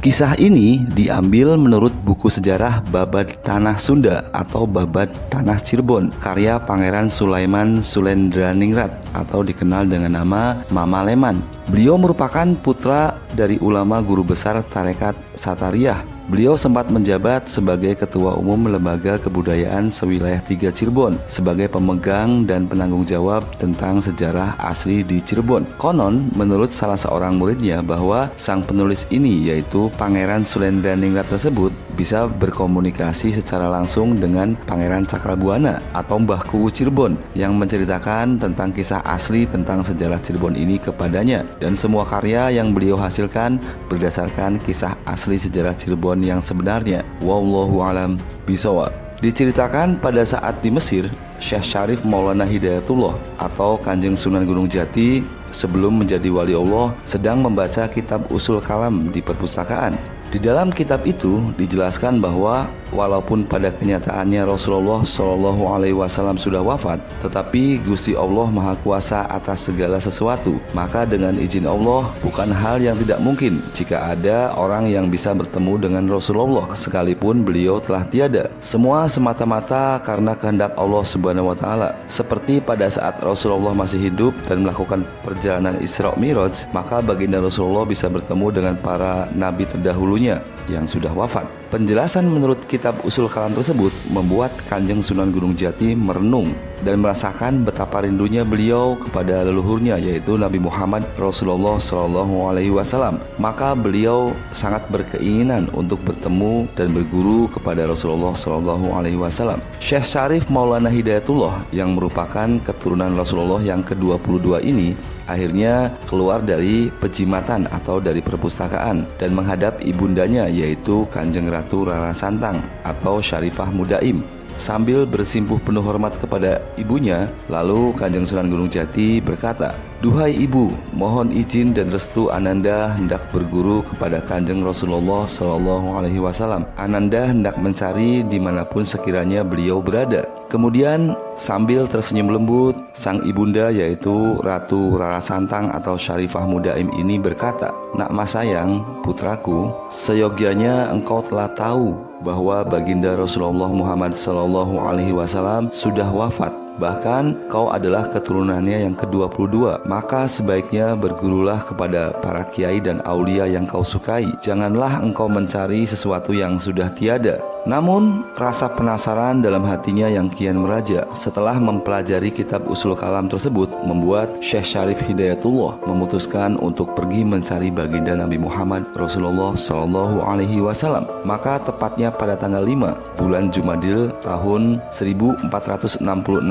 Kisah ini diambil menurut buku sejarah Babad Tanah Sunda atau Babad Tanah Cirebon karya Pangeran Sulaiman Sulendraningrat atau dikenal dengan nama Mama Leman. Beliau merupakan putra dari ulama guru besar Tarekat Satariyah. Beliau sempat menjabat sebagai Ketua Umum Lembaga Kebudayaan Sewilayah 3 Cirebon sebagai pemegang dan penanggung jawab tentang sejarah asli di Cirebon. Konon, menurut salah seorang muridnya bahwa sang penulis ini yaitu Pangeran Sulendraningrat tersebut bisa berkomunikasi secara langsung dengan Pangeran Cakrabuana atau Mbah Kuwu Cirebon yang menceritakan tentang kisah asli tentang sejarah Cirebon ini kepadanya, dan semua karya yang beliau hasilkan berdasarkan kisah asli sejarah Cirebon yang sebenarnya. Wallahu alam bishawab. Diceritakan pada saat di Mesir, Syekh Syarif Maulana Hidayatullah atau Kanjeng Sunan Gunung Jati sebelum menjadi wali Allah sedang membaca kitab Usul Kalam di perpustakaan. Di dalam kitab itu dijelaskan bahwa walaupun pada kenyataannya Rasulullah Shallallahu Alaihi Wasallam sudah wafat, tetapi Gusti Allah Maha Kuasa atas segala sesuatu. Maka dengan izin Allah, bukan hal yang tidak mungkin jika ada orang yang bisa bertemu dengan Rasulullah sekalipun beliau telah tiada. Semua semata-mata karena kehendak Allah Subhanahu Wa Taala. Seperti pada saat Rasulullah masih hidup dan melakukan perjalanan Isra Miraj, maka baginda Rasulullah bisa bertemu dengan para nabi terdahulu yang sudah wafat. Penjelasan menurut kitab Usul Kalam tersebut membuat Kanjeng Sunan Gunung Jati merenung dan merasakan betapa rindunya beliau kepada leluhurnya yaitu Nabi Muhammad Rasulullah Shallallahu Alaihi Wasallam. Maka beliau sangat berkeinginan untuk bertemu dan berguru kepada Rasulullah Shallallahu Alaihi Wasallam. Syekh Syarif Maulana Hidayatullah yang merupakan keturunan Rasulullah yang ke-22 ini akhirnya keluar dari pejimatan atau dari perpustakaan dan menghadap ibundanya yaitu Kanjeng Ratu Rara Santang atau Syarifah Mudaim. Sambil bersimpuh penuh hormat kepada ibunya, lalu Kanjeng Sunan Gunung Jati berkata, "Duhai ibu, mohon izin dan restu Ananda hendak berguru kepada Kanjeng Rasulullah Shallallahu Alaihi Wasallam. Ananda hendak mencari dimanapun sekiranya beliau berada." Kemudian sambil tersenyum lembut, sang ibunda yaitu Ratu Rara Santang atau Syarifah Mudaim ini berkata, "Nak mas sayang, putraku, seyogyanya engkau telah tahu bahwa baginda Rasulullah Muhammad Sallallahu Alaihi Wasallam sudah wafat. Bahkan kau adalah keturunannya yang ke-22. Maka sebaiknya bergurulah kepada para kiai dan aulia yang kau sukai. Janganlah engkau mencari sesuatu yang sudah tiada." Namun rasa penasaran dalam hatinya yang kian meraja setelah mempelajari kitab Usul Kalam tersebut membuat Syekh Syarif Hidayatullah memutuskan untuk pergi mencari baginda Nabi Muhammad Rasulullah Shallallahu Alaihi Wasallam. Maka tepatnya pada tanggal 5 bulan Jumadil tahun 1466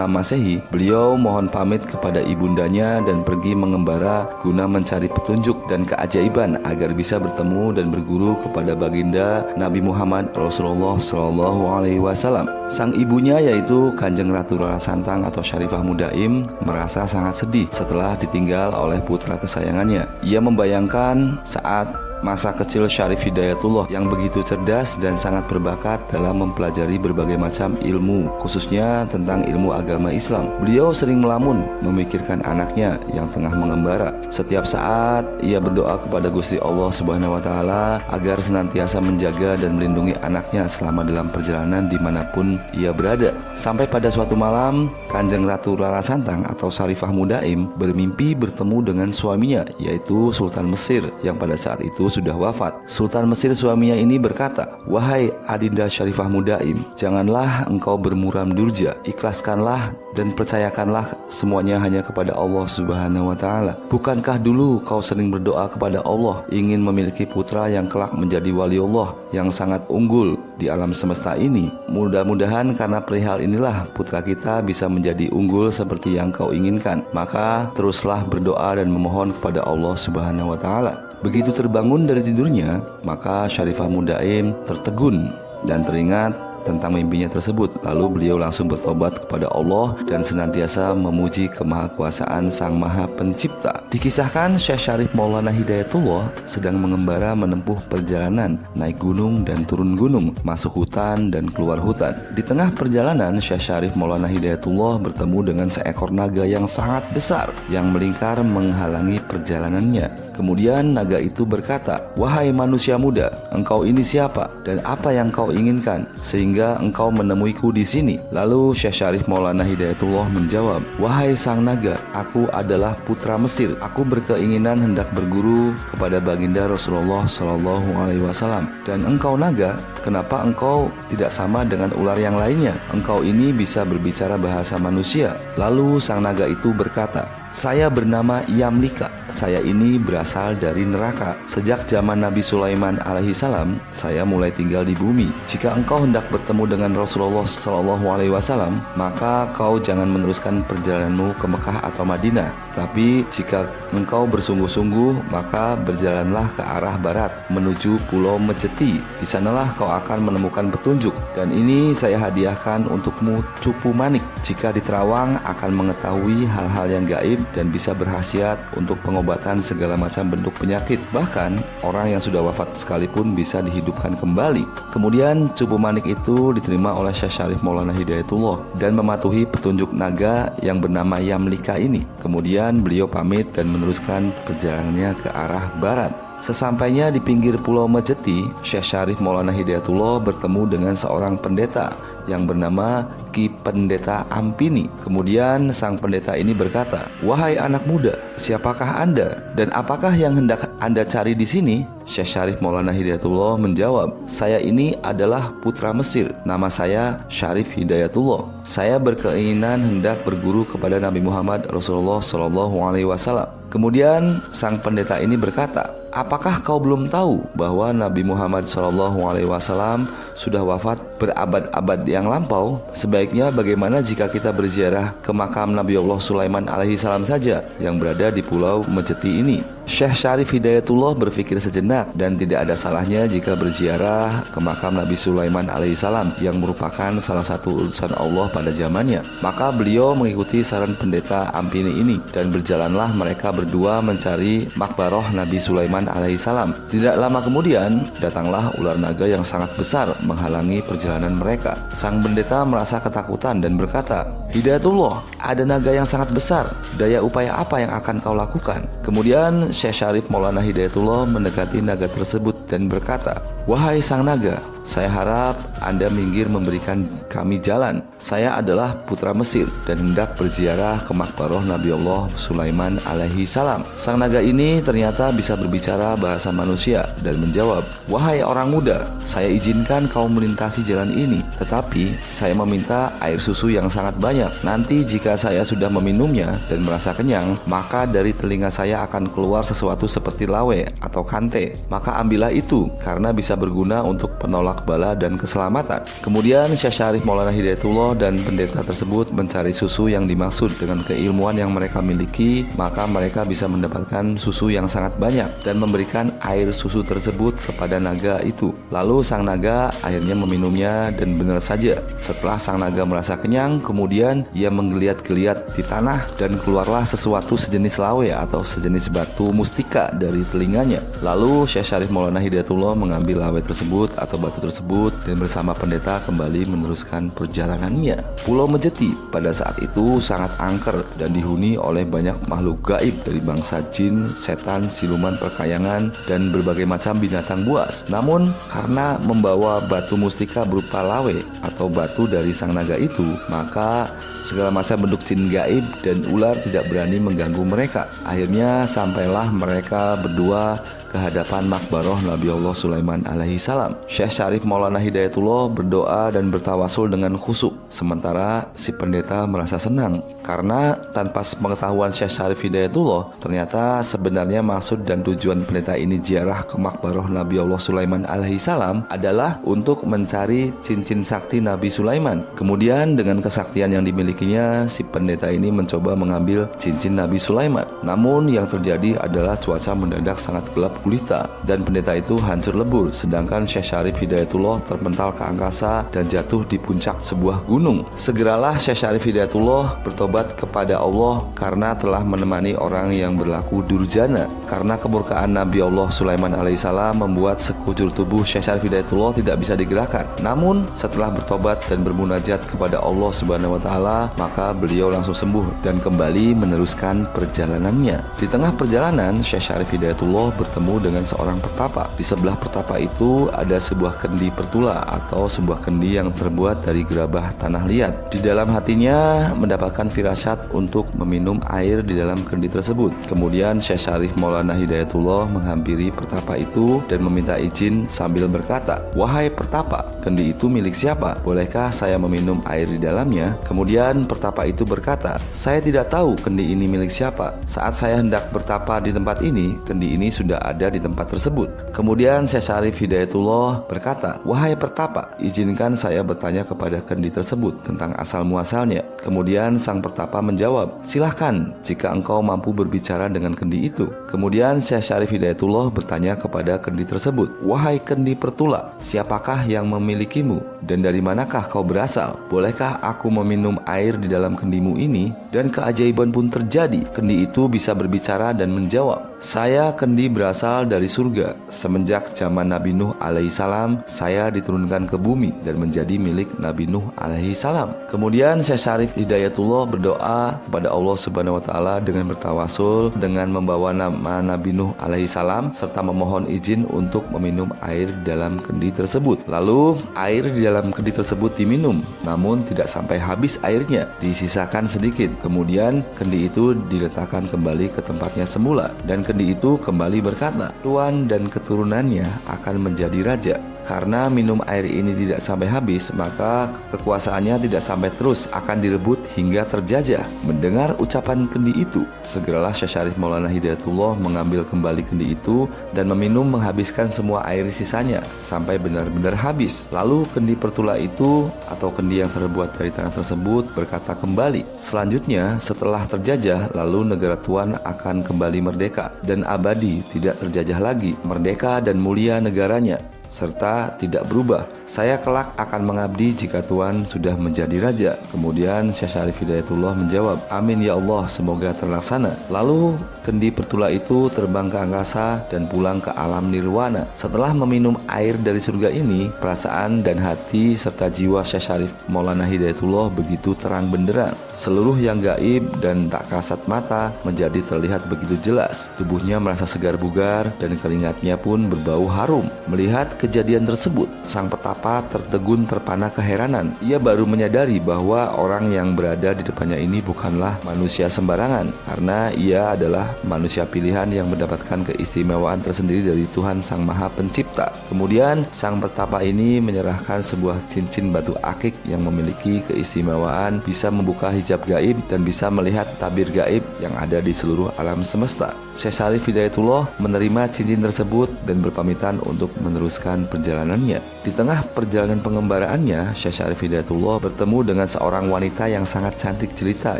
Masehi, beliau mohon pamit kepada ibundanya dan pergi mengembara guna mencari petunjuk dan keajaiban agar bisa bertemu dan berguru kepada baginda Nabi Muhammad Rasulullah Sallallahu Alaihi Wasallam. Sang ibunya yaitu Kanjeng Ratu Rara Santang atau Syarifah Mudaim merasa sangat sedih setelah ditinggal oleh putra kesayangannya. Ia membayangkan saat masa kecil Syarif Hidayatullah yang begitu cerdas dan sangat berbakat dalam mempelajari berbagai macam ilmu, khususnya tentang ilmu agama Islam. Beliau sering melamun memikirkan anaknya yang tengah mengembara. Setiap saat ia berdoa kepada Gusti Allah Subhanahu Wa Taala agar senantiasa menjaga dan melindungi anaknya selama dalam perjalanan dimanapun ia berada. Sampai pada suatu malam, Kanjeng Ratu Rara Santang atau Syarifah Mudaim bermimpi bertemu dengan suaminya yaitu Sultan Mesir yang pada saat itu sudah wafat. Sultan Mesir suaminya ini berkata, "Wahai Adinda Syarifah Mudaim, janganlah engkau bermuram durja, ikhlaskanlah dan percayakanlah semuanya hanya kepada Allah Subhanahu Wa Taala. Bukankah dulu kau sering berdoa kepada Allah ingin memiliki putra yang kelak menjadi wali Allah yang sangat unggul di alam semesta ini? Mudah-mudahan karena perihal inilah putra kita bisa menjadi unggul seperti yang kau inginkan. Maka teruslah berdoa dan memohon kepada Allah Subhanahu Wa Taala." Begitu terbangun dari tidurnya, maka Syarifah Mudaim tertegun dan teringat tentang mimpinya tersebut. Lalu beliau langsung bertobat kepada Allah dan senantiasa memuji kemahakuasaan Sang Maha Pencipta. Dikisahkan Syekh Syarif Maulana Hidayatullah sedang mengembara menempuh perjalanan naik gunung dan turun gunung, masuk hutan dan keluar hutan. Di tengah perjalanan, Syekh Syarif Maulana Hidayatullah bertemu dengan seekor naga yang sangat besar yang melingkar menghalangi perjalanannya. Kemudian naga itu berkata, "Wahai manusia muda, engkau ini siapa dan apa yang kau inginkan sehingga engkau menemuiku di sini?" Lalu Syekh Syarif Maulana Hidayatullah menjawab, "Wahai sang naga, aku adalah putra Mesir. Aku berkeinginan hendak berguru kepada baginda Rasulullah Shallallahu Alaihi Wasallam. Dan engkau naga, kenapa engkau tidak sama dengan ular yang lainnya? Engkau ini bisa berbicara bahasa manusia." Lalu sang naga itu berkata, "Saya bernama Yamlika. Saya ini berasal dari neraka. Sejak zaman Nabi Sulaiman alaihi salam, saya mulai tinggal di bumi. Jika engkau hendak bertemu dengan Rasulullah Shallallahu Alaihi Wasallam, maka kau jangan meneruskan perjalananmu ke Mekah atau Madinah. Tapi jika engkau bersungguh-sungguh, maka berjalanlah ke arah barat menuju Pulau Mejeti. Di sanalah kau akan menemukan petunjuk. Dan ini saya hadiahkan untukmu cupu manik. Jika di Terawang akan mengetahui hal-hal yang gaib dan bisa berkhasiat untuk pengobatan segala macam bentuk penyakit. Bahkan orang yang sudah wafat sekalipun bisa dihidupkan kembali." Kemudian cupu manik itu diterima oleh Syekh Syarif Maulana Hidayatullah dan mematuhi petunjuk naga yang bernama Yamlika ini. Kemudian beliau pamit dan meneruskan perjalanannya ke arah barat. Sesampainya di pinggir Pulau Mejeti, Syekh Syarif Maulana Hidayatullah bertemu dengan seorang pendeta yang bernama Ki Pendeta Ampini. Kemudian sang pendeta ini berkata, "Wahai anak muda, siapakah Anda dan apakah yang hendak Anda cari di sini?" Syekh Syarif Maulana Hidayatullah menjawab, "Saya ini adalah putra Mesir. Nama saya Syarif Hidayatullah. Saya berkeinginan hendak berguru kepada Nabi Muhammad Rasulullah Shallallahu Alaihi Wasallam." Kemudian sang pendeta ini berkata, "Apakah kau belum tahu bahwa Nabi Muhammad SAW sudah wafat berabad-abad yang lampau? Sebaiknya bagaimana jika kita berziarah ke makam Nabi Allah Sulaiman alaihissalam saja yang berada di Pulau Mejeti ini?" Syekh Syarif Hidayatullah berpikir sejenak dan tidak ada salahnya jika berziarah ke makam Nabi Sulaiman alaihissalam yang merupakan salah satu utusan Allah pada zamannya. Maka beliau mengikuti saran pendeta Ampini ini dan berjalanlah mereka berdua mencari makbaroh Nabi Sulaiman alaihissalam. Tidak lama kemudian datanglah ular naga yang sangat besar menghalangi perjalanan mereka. Sang pendeta merasa ketakutan dan berkata, "Hidayatullah, ada naga yang sangat besar. Daya upaya apa yang akan kau lakukan?" Kemudian Syekh Syarif Maulana Hidayatullah mendekati naga tersebut dan berkata, "Wahai sang naga, saya harap Anda minggir memberikan kami jalan. Saya adalah putra Mesir dan hendak berziarah ke makbaroh Nabi Allah Sulaiman alaihi salam." Sang naga ini ternyata bisa berbicara bahasa manusia dan menjawab, "Wahai orang muda, saya izinkan kau melintasi jalan ini, tetapi saya meminta air susu yang sangat banyak. Nanti jika saya sudah meminumnya dan merasa kenyang, maka dari telinga saya akan keluar sesuatu seperti lawe atau kante. Maka ambillah itu karena bisa berguna untuk penolak bala dan keselamatan." Kemudian Syekh Syarif Maulana Hidayatullah dan pendeta tersebut mencari susu yang dimaksud. Dengan keilmuan yang mereka miliki, maka mereka bisa mendapatkan susu yang sangat banyak dan memberikan air susu tersebut kepada naga itu. Lalu sang naga akhirnya meminumnya dan benar saja, setelah sang naga merasa kenyang, kemudian ia menggeliat-geliat di tanah dan keluarlah sesuatu sejenis lawe atau sejenis batu mustika dari telinganya. Lalu Syekh Syarif Maulana Hidayatullah mengambil lawe tersebut atau batu tersebut dan bersama pendeta kembali meneruskan perjalanannya. Pulau Mejeti pada saat itu sangat angker dan dihuni oleh banyak makhluk gaib dari bangsa jin, setan, siluman, perkayangan, dan berbagai macam binatang buas. Namun karena membawa batu mustika berupa lawe atau batu dari sang naga itu, maka segala macam bentuk jin gaib dan ular tidak berani mengganggu mereka. Akhirnya sampailah mereka berdua ke hadapan makbaroh Nabi Allah Sulaiman alaihi salam. Syekh Syarif Maulana Hidayatullah berdoa dan bertawasul dengan khusyuk, sementara si pendeta merasa senang karena tanpa pengetahuan Syekh Syarif Hidayatullah, ternyata sebenarnya maksud dan tujuan pendeta ini ziarah ke makbaroh Nabi Allah Sulaiman alaihi salam adalah untuk mencari cincin sakti Nabi Sulaiman. Kemudian dengan kesaktian yang dimilikinya, si pendeta ini mencoba mengambil cincin Nabi Sulaiman. Namun yang terjadi adalah cuaca mendadak sangat gelap gulita dan pendeta itu hancur lebur, sedangkan Syekh Syarif Hidayatullah terpental ke angkasa dan jatuh di puncak sebuah gunung. Segeralah Syekh Syarif Hidayatullah bertobat bertobat kepada Allah karena telah menemani orang yang berlaku durjana. Karena kemurkaan Nabi Allah Sulaiman alaihissalam membuat sekujur tubuh Syekh Syarif Hidayatullah tidak bisa digerakkan. Namun setelah bertobat dan bermunajat kepada Allah Subhanahu wa taala, maka beliau langsung sembuh dan kembali meneruskan perjalanannya. Di tengah perjalanan, Syekh Syarif Hidayatullah bertemu dengan seorang pertapa. Di sebelah pertapa itu ada sebuah kendi pertula atau sebuah kendi yang terbuat dari gerabah tanah liat. Di dalam hatinya mendapatkan firasat untuk meminum air di dalam kendi tersebut. Kemudian Syekh Syarif Maulana Hidayatullah menghampiri pertapa itu dan meminta izin sambil berkata, "Wahai pertapa, kendi itu milik siapa? Bolehkah saya meminum air di dalamnya?" Kemudian pertapa itu berkata, "Saya tidak tahu kendi ini milik siapa. Saat saya hendak bertapa di tempat ini, kendi ini sudah ada di tempat tersebut." Kemudian Syekh Syarif Hidayatullah berkata, "Wahai pertapa, izinkan saya bertanya kepada kendi tersebut tentang asal muasalnya." Kemudian sang pertapa menjawab, "Silahkan jika engkau mampu berbicara dengan kendi itu." Kemudian Syekh Syarif Hidayatullah bertanya kepada kendi tersebut, "Wahai kendi pertula, siapakah yang memilikimu dan dari manakah kau berasal? Bolehkah aku meminum air di dalam kendimu ini?" Dan keajaiban pun terjadi. Kendi itu bisa berbicara dan menjawab, "Saya kendi berasal dari surga. Semenjak zaman Nabi Nuh alaihissalam, saya diturunkan ke bumi dan menjadi milik Nabi Nuh alaihissalam." Kemudian Syekh Syarif Hidayatullah berdoa kepada Allah Subhanahu wa taala dengan bertawasul dengan membawa nama Nabi Nuh alaihissalam serta memohon izin untuk meminum air di dalam kendi tersebut. Lalu air di dalam kendi tersebut diminum, namun tidak sampai habis airnya, disisakan sedikit. Kemudian kendi itu diletakkan kembali ke tempatnya semula dan kendi itu kembali berkata, "Tuan dan keturunannya akan menjadi raja." Karena minum air ini tidak sampai habis, maka kekuasaannya tidak sampai terus, akan direbut hingga terjajah. Mendengar ucapan kendi itu, segeralah Syekh Syarif Maulana Hidayatullah mengambil kembali kendi itu dan meminum menghabiskan semua air sisanya sampai benar-benar habis. Lalu kendi pertula itu atau kendi yang terbuat dari tanah tersebut berkata kembali, "Selanjutnya setelah terjajah, lalu negara Tuan akan kembali merdeka dan abadi, tidak terjajah lagi, merdeka dan mulia negaranya serta tidak berubah. Saya kelak akan mengabdi jika Tuan sudah menjadi raja." Kemudian Syekh Syarif Hidayatullah menjawab, "Amin ya Allah, semoga terlaksana." Lalu kendi pertula itu terbang ke angkasa dan pulang ke alam nirwana. Setelah meminum air dari surga ini, perasaan dan hati serta jiwa Syekh Syarif Maulana Hidayatullah begitu terang benderang. Seluruh yang gaib dan tak kasat mata menjadi terlihat begitu jelas. Tubuhnya merasa segar bugar dan keringatnya pun berbau harum. Melihat kejadian tersebut, sang petapa tertegun terpana keheranan. Ia baru menyadari bahwa orang yang berada di depannya ini bukanlah manusia sembarangan, karena ia adalah manusia pilihan yang mendapatkan keistimewaan tersendiri dari Tuhan Sang Maha Pencipta. Kemudian sang petapa ini menyerahkan sebuah cincin batu akik yang memiliki keistimewaan bisa membuka hijab gaib dan bisa melihat tabir gaib yang ada di seluruh alam semesta. Syekh Syarif Hidayatullah menerima cincin tersebut dan berpamitan untuk meneruskan perjalanannya. Di tengah perjalanan pengembaraannya, Syekh Syarif Hidayatullah bertemu dengan seorang wanita yang sangat cantik jelita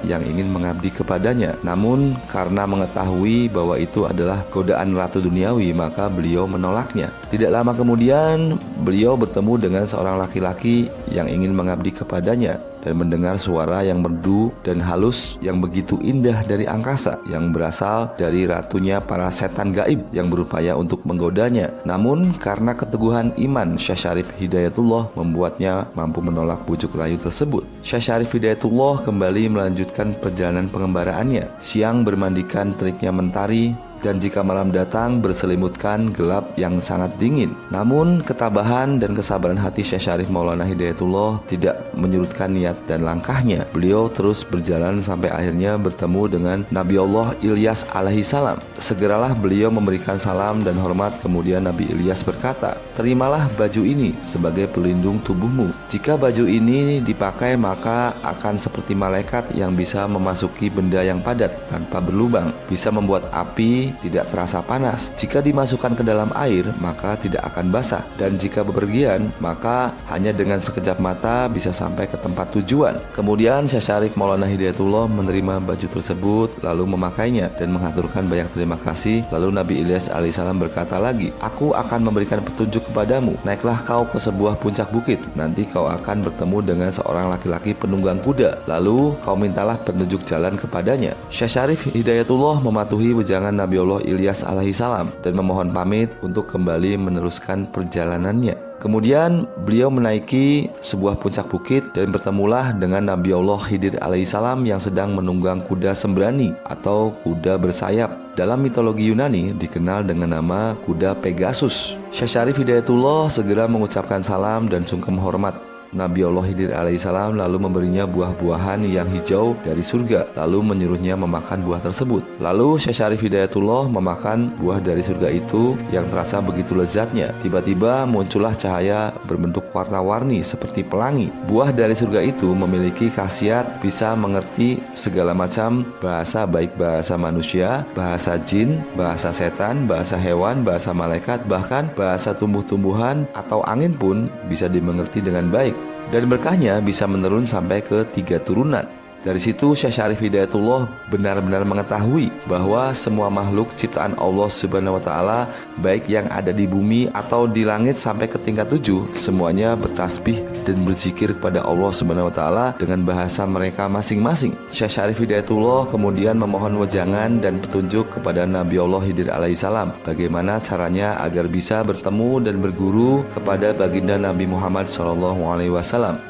yang ingin mengabdi kepadanya. Namun karena mengetahui bahwa itu adalah godaan ratu duniawi, maka beliau menolaknya. Tidak lama kemudian, beliau bertemu dengan seorang laki-laki yang ingin mengabdi kepadanya dan mendengar suara yang merdu dan halus yang begitu indah dari angkasa yang berasal dari ratunya para setan gaib yang berupaya untuk menggodanya. Namun karena keteguhan iman Syekh Syarif Hidayatullah membuatnya mampu menolak bujuk rayu tersebut. Syekh Syarif Hidayatullah kembali melanjutkan perjalanan pengembaraannya. Siang bermandikan teriknya mentari, dan jika malam datang berselimutkan gelap yang sangat dingin. Namun ketabahan dan kesabaran hati Syekh Syarif Maulana Hidayatullah tidak menyurutkan niat dan langkahnya. Beliau terus berjalan sampai akhirnya bertemu dengan Nabi Allah Ilyas alaihissalam. Segeralah beliau memberikan salam dan hormat. Kemudian Nabi Ilyas berkata, "Terimalah baju ini sebagai pelindung tubuhmu. Jika baju ini dipakai maka akan seperti malaikat yang bisa memasuki benda yang padat tanpa berlubang, bisa membuat api tetapi tidak terasa panas. Jika dimasukkan ke dalam air, maka tidak akan basah. Dan jika bepergian, maka hanya dengan sekejap mata bisa sampai ke tempat tujuan. Kemudian Syekh Syarif Maulana Hidayatullah menerima baju tersebut lalu memakainya dan mengaturkan banyak terima kasih. Lalu Nabi Ilyas alaihissalam berkata lagi, "Aku akan memberikan petunjuk kepadamu. Naiklah kau ke sebuah puncak bukit. Nanti kau akan bertemu dengan seorang laki-laki penunggang kuda. Lalu kau mintalah petunjuk jalan kepadanya." Syekh Syarif Hidayatullah mematuhi wejangan Nabi Allah Ilyas alaihissalam dan memohon pamit untuk kembali meneruskan perjalanannya. Kemudian beliau menaiki sebuah puncak bukit dan bertemulah dengan Nabi Allah Khidir alaihissalam yang sedang menunggang kuda sembrani atau kuda bersayap. Dalam mitologi Yunani dikenal dengan nama kuda Pegasus. Syekh Syarif Hidayatullah segera mengucapkan salam dan sungkem hormat. Nabi Allah Khidir alaihissalam lalu memberinya buah-buahan yang hijau dari surga, lalu menyuruhnya memakan buah tersebut. Lalu Syekh Syarif Hidayatullah memakan buah dari surga itu yang terasa begitu lezatnya. Tiba-tiba muncullah cahaya berbentuk warna-warni seperti pelangi. Buah dari surga itu memiliki khasiat bisa mengerti segala macam bahasa, baik bahasa manusia, bahasa jin, bahasa setan, bahasa hewan, bahasa malaikat, bahkan bahasa tumbuh-tumbuhan atau angin pun bisa dimengerti dengan baik. Dan berkahnya bisa menurun sampai ke 3 turunan. Dari situ Syekh Syarif Hidayatullah benar-benar mengetahui bahwa semua makhluk ciptaan Allah Subhanahu wa taala, baik yang ada di bumi atau di langit sampai ke tingkat 7, semuanya bertasbih dan berzikir kepada Allah Subhanahu wa taala dengan bahasa mereka masing-masing. Syekh Syarif Hidayatullah kemudian memohon wejangan dan petunjuk kepada Nabi Allah Khidir alaihissalam bagaimana caranya agar bisa bertemu dan berguru kepada baginda Nabi Muhammad SAW.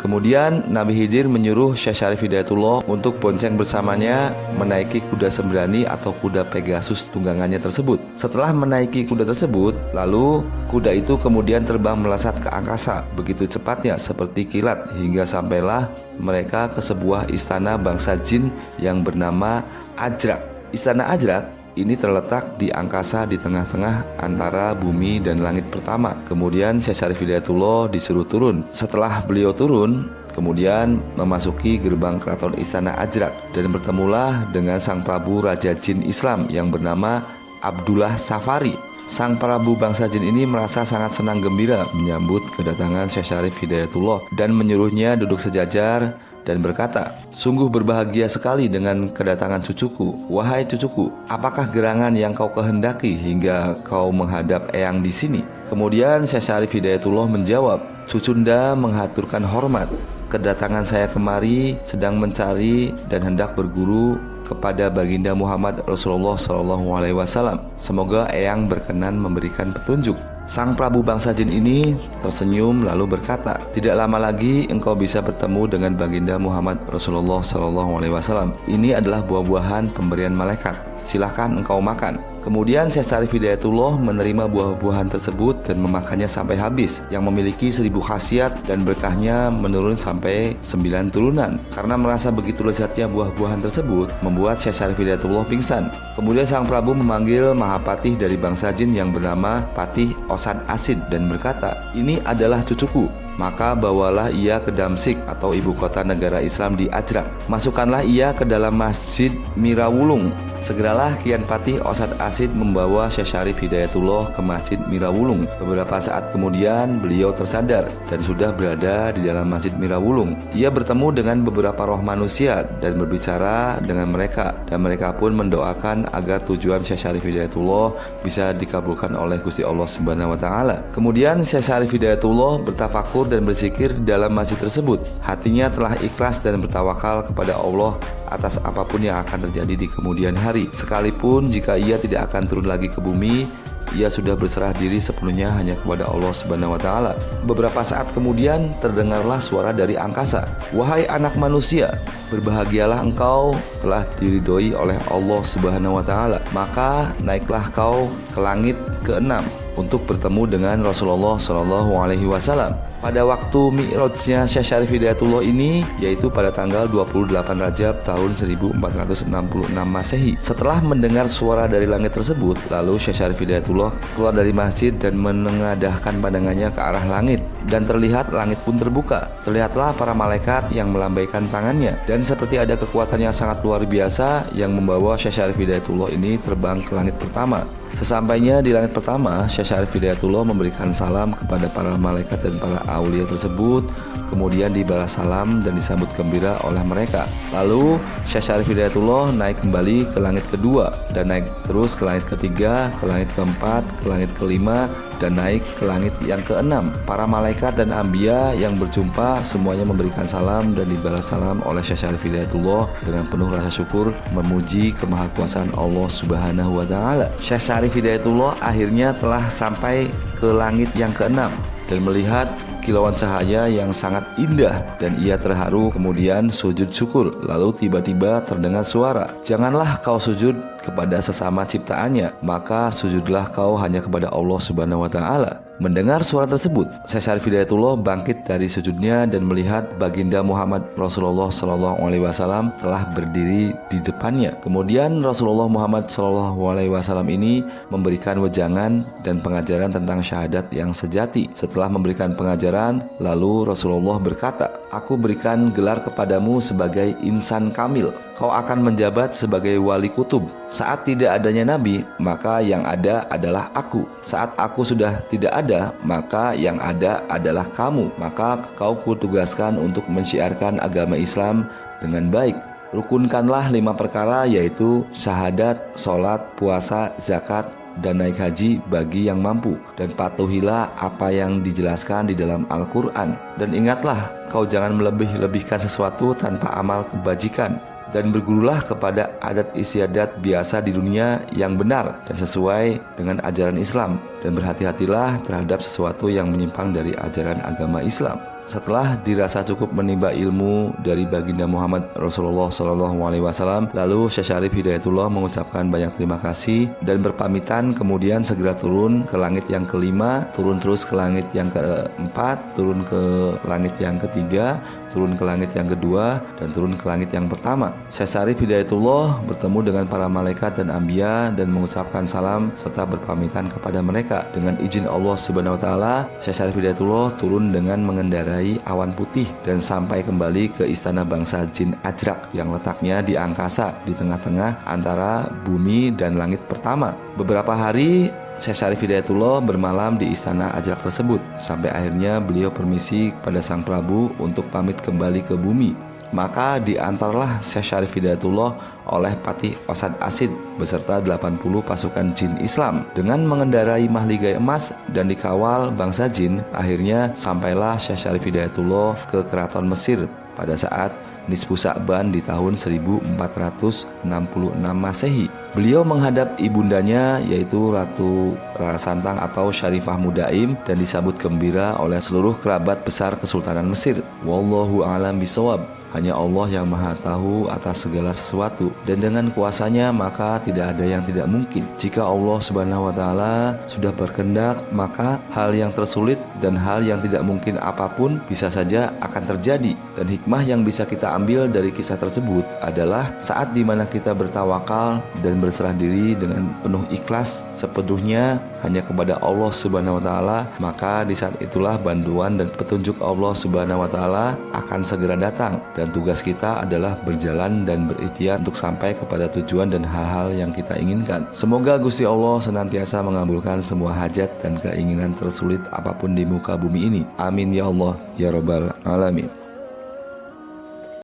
Kemudian Nabi Khidir menyuruh Syekh Syarif Hidayatullah untuk bonceng bersamanya menaiki kuda sembrani atau kuda Pegasus tunggangannya tersebut. Setelah menaiki kuda tersebut, lalu kuda itu kemudian terbang melesat ke angkasa begitu cepatnya seperti kilat hingga sampailah mereka ke sebuah istana bangsa jin yang bernama Ajrak. Istana Ajrak ini terletak di angkasa di tengah-tengah antara bumi dan langit pertama. Kemudian Syekh Syarif Hidayatullah disuruh turun. Setelah beliau turun, kemudian memasuki gerbang keraton istana Ajrak dan bertemulah dengan sang Prabu Raja Jin Islam yang bernama Abdullah Safari. Sang Prabu bangsa jin ini merasa sangat senang gembira menyambut kedatangan Syekh Syarif Hidayatullah dan menyuruhnya duduk sejajar dan berkata, "Sungguh berbahagia sekali dengan kedatangan cucuku. Wahai cucuku, apakah gerangan yang kau kehendaki hingga kau menghadap eyang di sini?" Kemudian Syekh Syarif Hidayatullah menjawab, "Cucunda menghaturkan hormat. Kedatangan saya kemari sedang mencari dan hendak berguru kepada baginda Muhammad Rasulullah SAW. Semoga eyang berkenan memberikan petunjuk." Sang Prabu bangsa jin ini tersenyum lalu berkata, "Tidak lama lagi engkau bisa bertemu dengan baginda Muhammad Rasulullah SAW. Ini adalah buah-buahan pemberian malaikat. Silahkan engkau makan." Kemudian Syekh Syarif Hidayatullah menerima buah-buahan tersebut dan memakannya sampai habis, yang memiliki 1000 khasiat dan berkahnya menurun sampai 9 turunan. Karena merasa begitu lezatnya buah-buahan tersebut, membuat Syekh Syarif Hidayatullah pingsan. Kemudian sang Prabu memanggil Mahapatih dari bangsa jin yang bernama Patih Osad Asid dan berkata, "Ini adalah cucuku. Maka bawalah ia ke Damsyik atau ibu kota negara Islam di Ajrak. Masukkanlah ia ke dalam Masjid Mirawulung." Segeralah Kian Patih Osad Asid membawa Syekh Syarif Hidayatullah ke Masjid Mirawulung. Beberapa saat kemudian beliau tersadar dan sudah berada di dalam Masjid Mirawulung. Ia bertemu dengan beberapa roh manusia dan berbicara dengan mereka, dan mereka pun mendoakan agar tujuan Syekh Syarif Hidayatullah bisa dikabulkan oleh Gusti Allah Subhanahu wa taala. Kemudian Syekh Syarif Hidayatullah bertafakur dan berzikir dalam masjid tersebut. Hatinya telah ikhlas dan bertawakal kepada Allah atas apapun yang akan terjadi di kemudian hari. Sekalipun jika ia tidak akan turun lagi ke bumi, ia sudah berserah diri sepenuhnya hanya kepada Allah Subhanahu wa taala. Beberapa saat kemudian terdengarlah suara dari angkasa, "Wahai anak manusia, berbahagialah engkau telah diridhoi oleh Allah Subhanahu wa taala. Maka naiklah kau ke langit ke-6 untuk bertemu dengan Rasulullah SAW. Pada waktu mi'rajnya Syekh Syarif Hidayatullah ini, yaitu pada tanggal 28 Rajab tahun 1466 Masehi. Setelah mendengar suara dari langit tersebut, lalu Syekh Syarif Hidayatullah keluar dari masjid dan menengadahkan pandangannya ke arah langit. Dan terlihat langit pun terbuka. Terlihatlah para malaikat yang melambaikan tangannya. Dan seperti ada kekuatan yang sangat luar biasa yang membawa Syekh Syarif Hidayatullah ini terbang ke langit pertama. Sesampainya di langit pertama, Syekh Syarif Hidayatullah memberikan salam kepada para malaikat dan para aulia tersebut. Kemudian dibalas salam dan disambut gembira oleh mereka. Lalu Syekh Syarif Hidayatullah naik kembali ke langit kedua dan naik terus ke langit ketiga, ke langit keempat, ke langit kelima, dan naik ke langit yang keenam. Para malaikat dan anbiya yang berjumpa semuanya memberikan salam dan dibalas salam oleh Syekh Syarif Hidayatullah dengan penuh rasa syukur memuji kemahakuasaan Allah Subhanahu wa taala. Syekh Syarif Hidayatullah akhirnya telah sampai ke langit yang keenam dan melihat kilauan cahaya yang sangat indah dan ia terharu, kemudian sujud syukur. Lalu tiba-tiba terdengar suara, "Janganlah kau sujud kepada sesama ciptaannya, maka sujudlah kau hanya kepada Allah Subhanahu wa taala." Mendengar suara tersebut, Syekh Syarif Hidayatullah bangkit dari sujudnya dan melihat baginda Muhammad Rasulullah SAW telah berdiri di depannya. Kemudian Rasulullah Muhammad SAW ini memberikan wejangan dan pengajaran tentang syahadat yang sejati. Setelah memberikan pengajaran, lalu Rasulullah berkata, "Aku berikan gelar kepadamu sebagai insan kamil. Kau akan menjabat sebagai wali kutub. Saat tidak adanya nabi, maka yang ada adalah aku. Saat aku sudah tidak ada, maka yang ada adalah kamu. Maka kau kutugaskan untuk menyiarkan agama Islam dengan baik. Rukunkanlah 5 perkara, yaitu syahadat, sholat, puasa, zakat, dan naik haji bagi yang mampu, dan patuhilah apa yang dijelaskan di dalam Al-Quran. Dan ingatlah, kau jangan melebih-lebihkan sesuatu tanpa amal kebajikan, dan bergurulah kepada adat istiadat biasa di dunia yang benar dan sesuai dengan ajaran Islam, dan berhati-hatilah terhadap sesuatu yang menyimpang dari ajaran agama Islam." Setelah dirasa cukup menimba ilmu dari baginda Muhammad Rasulullah SAW, lalu Syekh Syarif Hidayatullah mengucapkan banyak terima kasih dan berpamitan, kemudian segera turun ke langit yang kelima, turun terus ke langit yang keempat, turun ke langit yang ketiga, turun ke langit yang kedua, dan turun ke langit yang pertama. Syekh Syarif Hidayatullah bertemu dengan para malaikat dan anbiya dan mengucapkan salam serta berpamitan kepada mereka. Dengan izin Allah Subhanahu wa taala, Syekh Syarif Hidayatullah turun dengan mengendarai awan putih dan sampai kembali ke istana bangsa jin Ajrak yang letaknya di angkasa di tengah-tengah antara bumi dan langit pertama. Beberapa hari Syekh Syarif Hidayatullah bermalam di istana Ajrak tersebut sampai akhirnya beliau permisi kepada Sang Prabu untuk pamit kembali ke bumi. Maka diantarlah Syekh Syarif Hidayatullah oleh Patih Osad Asid beserta 80 pasukan jin Islam dengan mengendarai mahligai emas dan dikawal bangsa jin. Akhirnya sampailah Syekh Syarif Hidayatullah ke keraton Mesir pada saat Nisfu Sa'ban di tahun 1466 Masehi. Beliau menghadap ibundanya yaitu Ratu Rara Santang atau Syarifah Mudaim dan disambut gembira oleh seluruh kerabat besar Kesultanan Mesir. Wallahu a'lam bishawab. Hanya Allah yang maha tahu atas segala sesuatu, dan dengan kuasanya maka tidak ada yang tidak mungkin. Jika Allah Subhanahu wa taala sudah berkehendak, maka hal yang tersulit dan hal yang tidak mungkin apapun bisa saja akan terjadi. Dan hikmah yang bisa kita ambil dari kisah tersebut adalah saat dimana kita bertawakal dan berserah diri dengan penuh ikhlas sepenuhnya hanya kepada Allah Subhanahu wa taala, maka di saat itulah bantuan dan petunjuk Allah Subhanahu wa taala akan segera datang. Dan tugas kita adalah berjalan dan berikhtiar untuk sampai kepada tujuan dan hal-hal yang kita inginkan. Semoga Gusti Allah senantiasa mengabulkan semua hajat dan keinginan tersulit apapun di muka bumi ini. Amin ya Allah ya Rabbal Alamin.